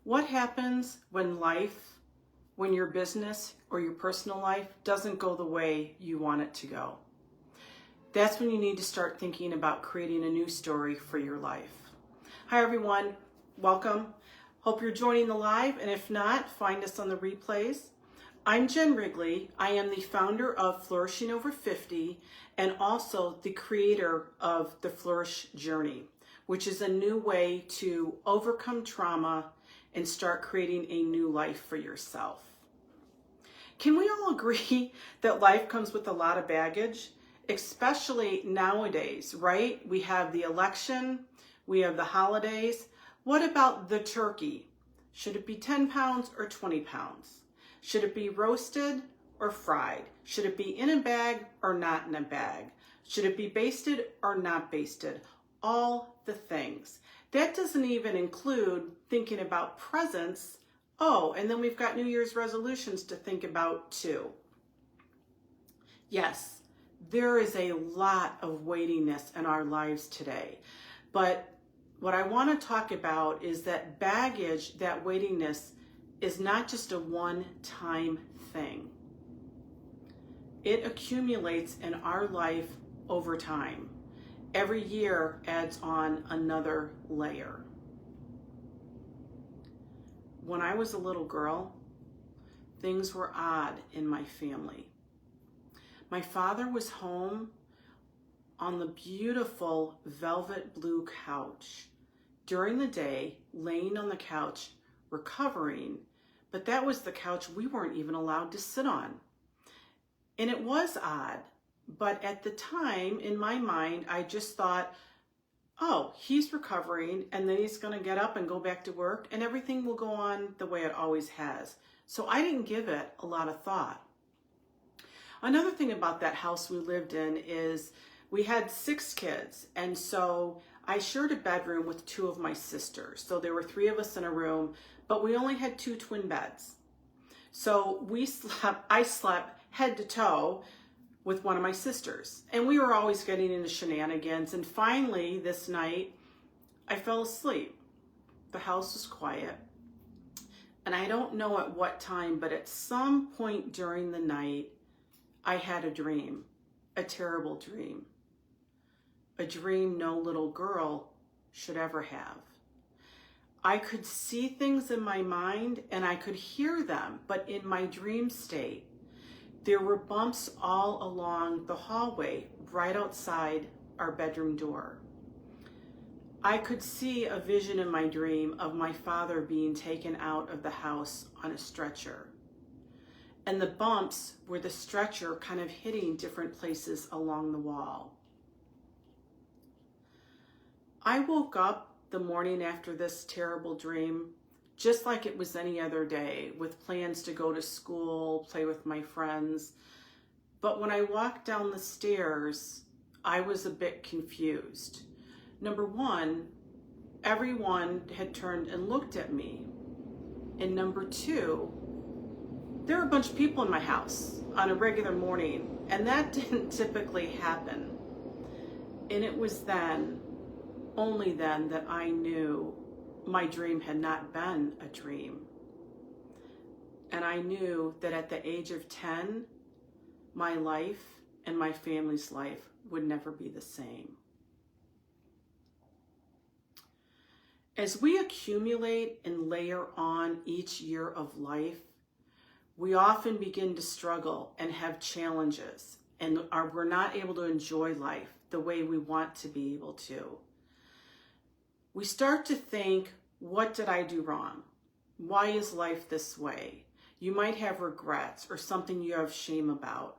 What happens when your business or your personal life doesn't go the way you want it to go? That's when you need to start thinking about creating a new story for your life. Hi everyone, welcome. Hope you're joining the live, and if not, find us on the replays. I'm Jen Wrigley. I am the founder of Flourishing Over 50 and also the creator of the Flourish Journey, which is a new way to overcome trauma and start creating a new life for yourself. Can we all agree that life comes with a lot of baggage, especially nowadays, right? We have the election, we have the holidays. What about the turkey? Should it be 10 pounds or 20 pounds? Should it be roasted or fried? Should it be in a bag or not in a bag? Should it be basted or not basted? All the things. That doesn't even include thinking about presents. Oh, and then we've got New Year's resolutions to think about too. Yes, there is a lot of weightiness in our lives today. But what I want to talk about is that baggage, that weightiness, is not just a one-time thing. It accumulates in our life over time. Every year adds on another layer. When I was a little girl, things were odd in my family. My father was home on the beautiful velvet blue couch during the day, laying on the couch, recovering, but that was the couch we weren't even allowed to sit on. And it was odd. But at the time, in my mind, I just thought, oh, he's recovering and then he's going to get up and go back to work and everything will go on the way it always has. So I didn't give it a lot of thought. Another thing about that house we lived in is we had 6 kids. And so I shared a bedroom with 2 of my sisters. So there were 3 of us in a room, but we only had 2 twin beds. So I slept head to toe with one of my sisters. And we were always getting into shenanigans. And finally, this night, I fell asleep. The house was quiet. And I don't know at what time, but at some point during the night, I had a dream, a terrible dream. A dream no little girl should ever have. I could see things in my mind and I could hear them, but in my dream state, there were bumps all along the hallway right outside our bedroom door. I could see a vision in my dream of my father being taken out of the house on a stretcher. And the bumps were the stretcher kind of hitting different places along the wall. I woke up the morning after this terrible dream just like it was any other day, with plans to go to school, play with my friends. But when I walked down the stairs, I was a bit confused. Number one, everyone had turned and looked at me. And number 2, there were a bunch of people in my house on a regular morning, and that didn't typically happen. And it was then, only then, that I knew my dream had not been a dream. And I knew that at the age of 10, my life and my family's life would never be the same. As we accumulate and layer on each year of life, we often begin to struggle and have challenges, and we're not able to enjoy life the way we want to be able to. We start to think, what did I do wrong? Why is life this way? You might have regrets or something you have shame about.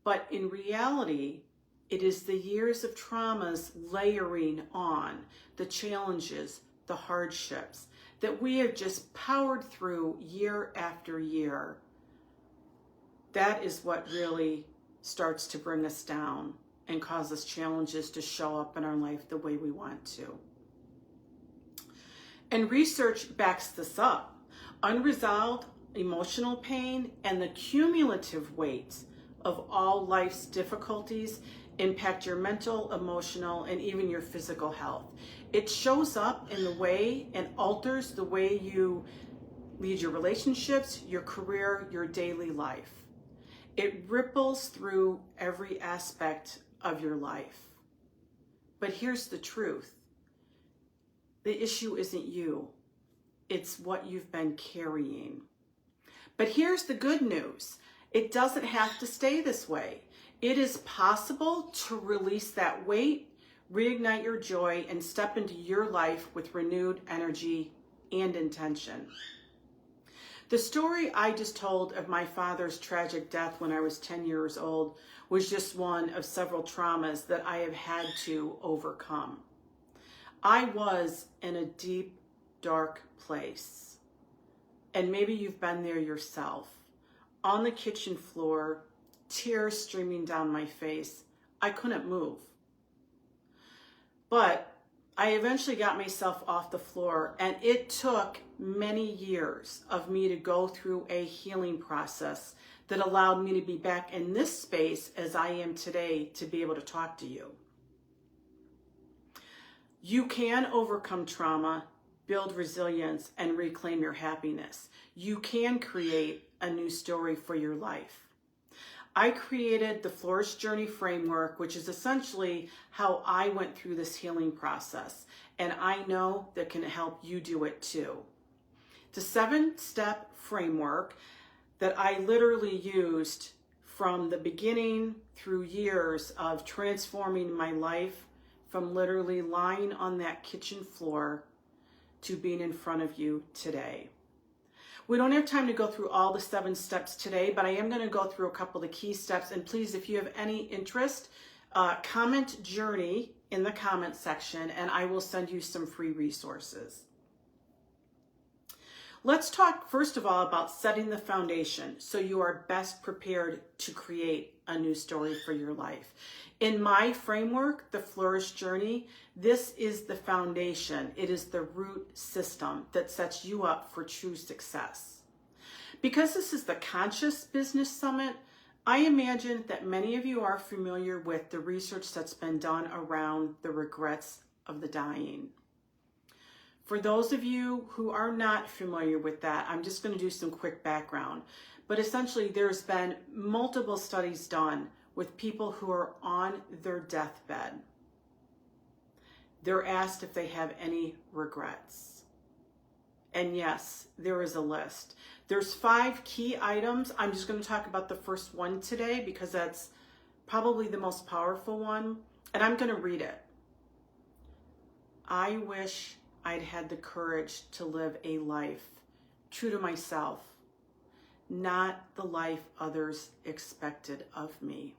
But in reality, it is the years of traumas layering on, the challenges, the hardships that we have just powered through year after year. That is what really starts to bring us down and cause us challenges to show up in our life the way we want to. And research backs this up. Unresolved emotional pain and the cumulative weight of all life's difficulties impact your mental, emotional, and even your physical health. It shows up in the way and alters the way you lead your relationships, your career, your daily life. It ripples through every aspect of your life. But here's the truth. The issue isn't you. It's what you've been carrying. But here's the good news. It doesn't have to stay this way. It is possible to release that weight, reignite your joy, and step into your life with renewed energy and intention. The story I just told of my father's tragic death when I was 10 years old was just one of several traumas that I have had to overcome. I was in a deep, dark place. And maybe you've been there yourself. On the kitchen floor, tears streaming down my face. I couldn't move. But I eventually got myself off the floor, and it took many years of me to go through a healing process that allowed me to be back in this space as I am today to be able to talk to you. You can overcome trauma, build resilience, and reclaim your happiness. You can create a new story for your life. I created the Flourish Journey framework, which is essentially how I went through this healing process. And I know that can help you do it too. It's a 7-step framework that I literally used from the beginning through years of transforming my life from literally lying on that kitchen floor to being in front of you today. We don't have time to go through all the 7 steps today, but I am going to go through a couple of the key steps. And please, if you have any interest, comment Journey in the comment section, and I will send you some free resources. Let's talk first of all about setting the foundation so you are best prepared to create a new story for your life. In my framework, the Flourish Journey, this is the foundation. It is the root system that sets you up for true success. Because this is the Conscious Business Summit, I imagine that many of you are familiar with the research that's been done around the regrets of the dying. For those of you who are not familiar with that, I'm just going to do some quick background. But essentially, there's been multiple studies done with people who are on their deathbed. They're asked if they have any regrets. And yes, there is a list. There's 5 key items. I'm just going to talk about the first one today because that's probably the most powerful one. And I'm going to read it. I wish I'd had the courage to live a life true to myself, not the life others expected of me.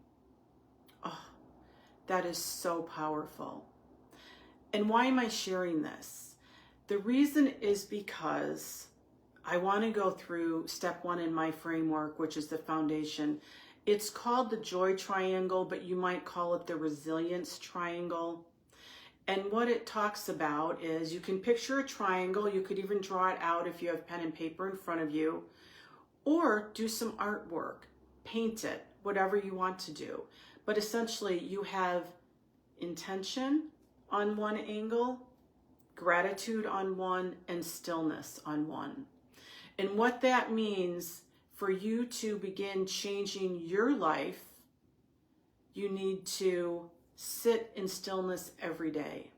Oh, that is so powerful. And why am I sharing this? The reason is because I want to go through step 1 in my framework, which is the foundation. It's called the joy triangle, but you might call it the resilience triangle. And what it talks about is you can picture a triangle. You could even draw it out if you have pen and paper in front of you, or do some artwork, paint it, whatever you want to do. But essentially you have intention on one angle, gratitude on one, and stillness on one. And what that means for you to begin changing your life, you need to sit in stillness every day.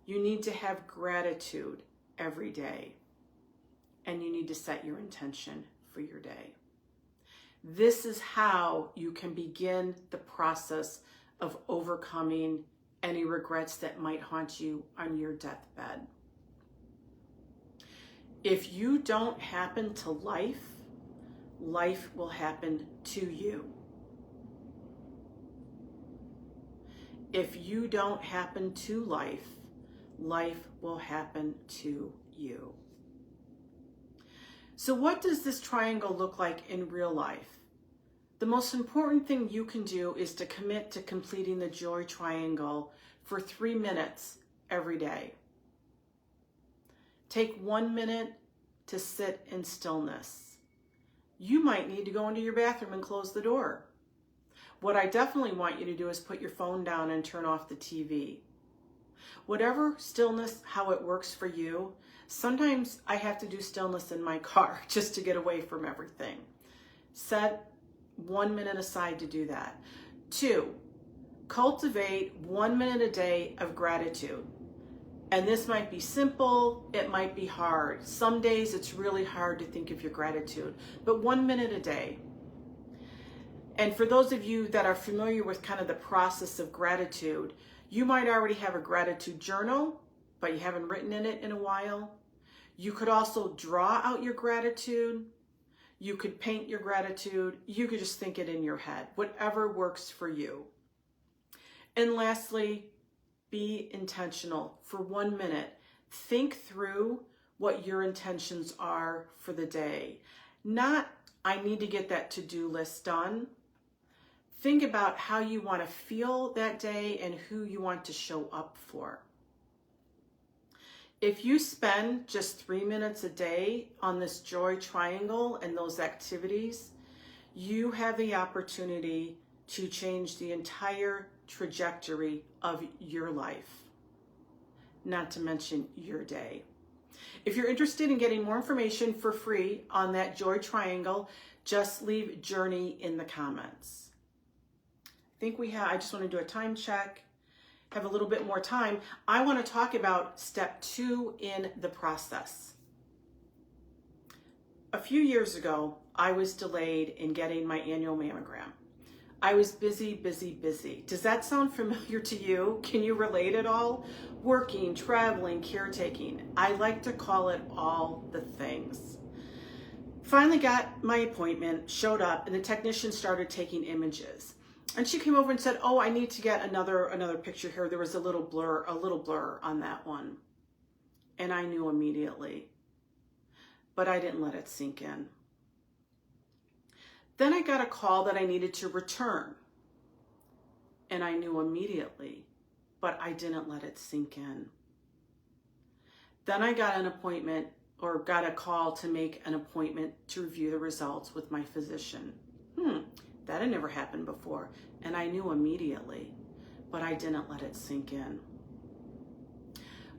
You need to have gratitude every day. And you need to set your intention for your day. This is how you can begin the process of overcoming any regrets that might haunt you on your deathbed. If you don't happen to life, life will happen to you. If you don't happen to life, life will happen to you. So what does this triangle look like in real life? The most important thing you can do is to commit to completing the joy triangle for 3 minutes every day. Take 1 minute to sit in stillness. You might need to go into your bathroom and close the door. What I definitely want you to do is put your phone down and turn off the TV. Whatever stillness, how it works for you. Sometimes I have to do stillness in my car just to get away from everything. Set 1 minute aside to do that. 2, cultivate 1 minute a day of gratitude. And this might be simple, it might be hard. Some days it's really hard to think of your gratitude, but 1 minute a day. And for those of you that are familiar with kind of the process of gratitude, you might already have a gratitude journal, but you haven't written in it in a while. You could also draw out your gratitude. You could paint your gratitude. You could just think it in your head, whatever works for you. And lastly, be intentional for 1 minute. Think through what your intentions are for the day. Not, I need to get that to-do list done. Think about how you want to feel that day and who you want to show up for. If you spend just 3 minutes a day on this joy triangle and those activities, you have the opportunity to change the entire trajectory of your life, not to mention your day. If you're interested in getting more information for free on that joy triangle, just leave journey in the comments. I just want to do a time check, have a little bit more time. I want to talk about step 2 in the process. A few years ago, I was delayed in getting my annual mammogram. I was busy. Does that sound familiar to you? Can you relate at all? Working, traveling, caretaking. I like to call it all the things. Finally got my appointment, showed up, and the technician started taking images. And she came over and said, "Oh, I need to get another picture here. There was a little blur on that one." And I knew immediately, but I didn't let it sink in. Then I got a call that I needed to return, and I knew immediately, but I didn't let it sink in. Then I got got a call to make an appointment to review the results with my physician. That had never happened before, and I knew immediately, but I didn't let it sink in.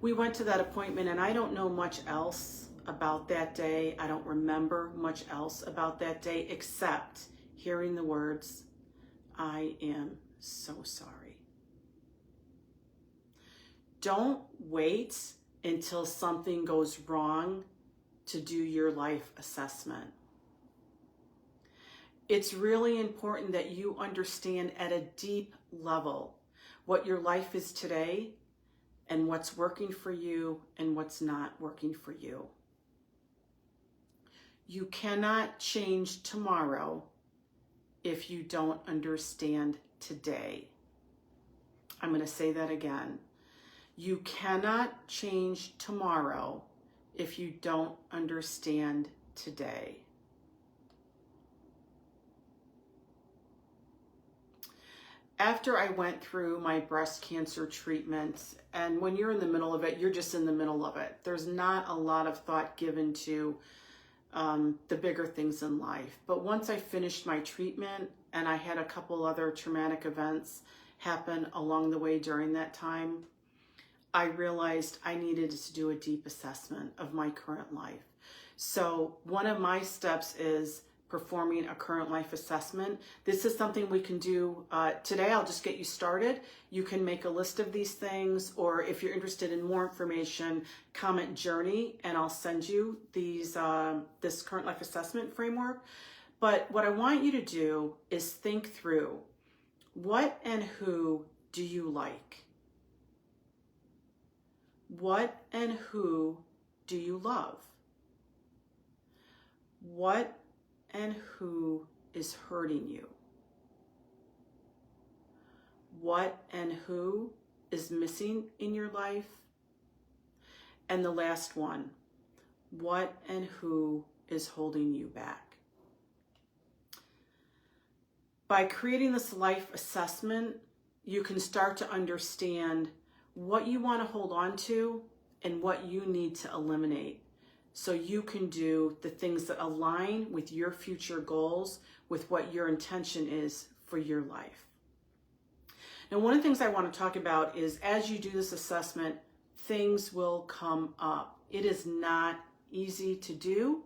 We went to that appointment, and I don't know much else about that day. I don't remember much else about that day except hearing the words, "I am so sorry." Don't wait until something goes wrong to do your life assessment. It's really important that you understand at a deep level what your life is today and what's working for you and what's not working for you. You cannot change tomorrow if you don't understand today. I'm going to say that again. You cannot change tomorrow if you don't understand today. After I went through my breast cancer treatment, and when you're in the middle of it, you're just in the middle of it. There's not a lot of thought given to the bigger things in life. But once I finished my treatment, and I had a couple other traumatic events happen along the way during that time, I realized I needed to do a deep assessment of my current life. So one of my steps is performing a current life assessment. This is something we can do today. I'll just get you started. You can make a list of these things, or if you're interested in more information, comment journey, and I'll send you this current life assessment framework. But what I want you to do is think through, what and who do you like? What and who do you love? What and who is hurting you? What and who is missing in your life? And the last one, what and who is holding you back? By creating this life assessment, you can start to understand what you want to hold on to and what you need to eliminate, so you can do the things that align with your future goals, with what your intention is for your life. Now, one of the things I want to talk about is as you do this assessment, things will come up. It is not easy to do.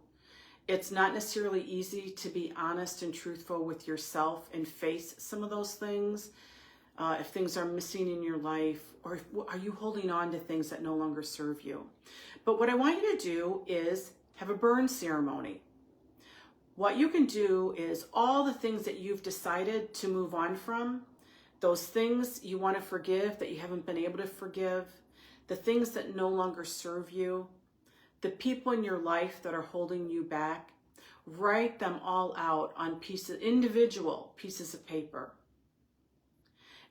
It's not necessarily easy to be honest and truthful with yourself and face some of those things. If things are missing in your life, or are you holding on to things that no longer serve you? But what I want you to do is have a burn ceremony. What you can do is all the things that you've decided to move on from, those things you want to forgive that you haven't been able to forgive, the things that no longer serve you, the people in your life that are holding you back, write them all out on individual pieces of paper.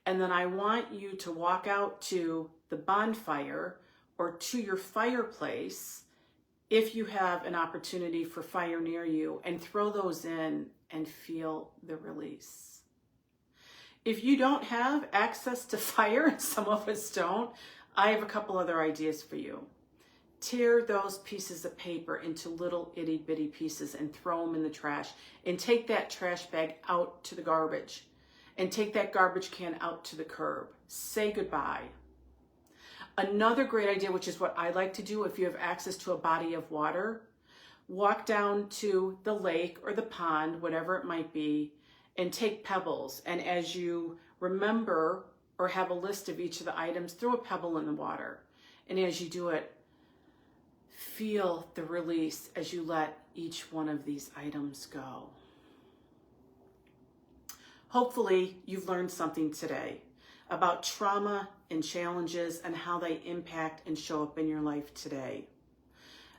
And then I want you to walk out to the bonfire or to your fireplace if you have an opportunity for fire near you, and throw those in and feel the release. If you don't have access to fire, some of us don't, I have a couple other ideas for you. Tear those pieces of paper into little itty bitty pieces and throw them in the trash, and take that trash bag out to the garbage, and take that garbage can out to the curb. Say goodbye. Another great idea, which is what I like to do if you have access to a body of water, walk down to the lake or the pond, whatever it might be, and take pebbles. And as you remember or have a list of each of the items, throw a pebble in the water. And as you do it, feel the release as you let each one of these items go. Hopefully, you've learned something today about trauma and challenges and how they impact and show up in your life today.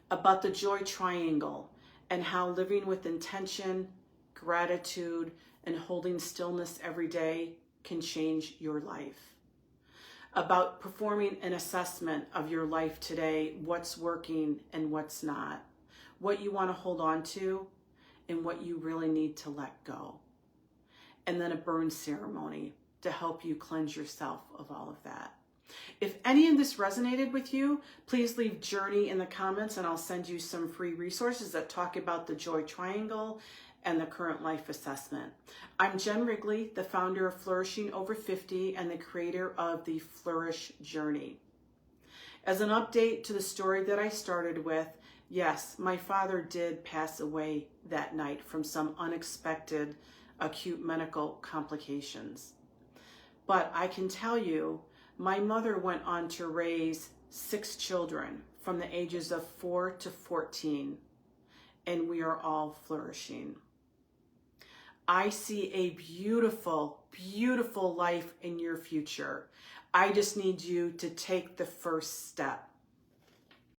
About the joy triangle and how living with intention, gratitude, and holding stillness every day can change your life. About performing an assessment of your life today, what's working and what's not, what you want to hold on to and what you really need to let go. And then a burn ceremony to help you cleanse yourself of all of that. If any of this resonated with you, please leave Journey in the comments and I'll send you some free resources that talk about the Joy Triangle and the current life assessment. I'm Jen Wrigley, the founder of Flourishing Over 50 and the creator of the Flourish Journey. As an update to the story that I started with, yes, my father did pass away that night from some unexpected acute medical complications. But I can tell you, my mother went on to raise 6 children from the ages of 4 to 14, and we are all flourishing. I see a beautiful, beautiful life in your future. I just need you to take the first step.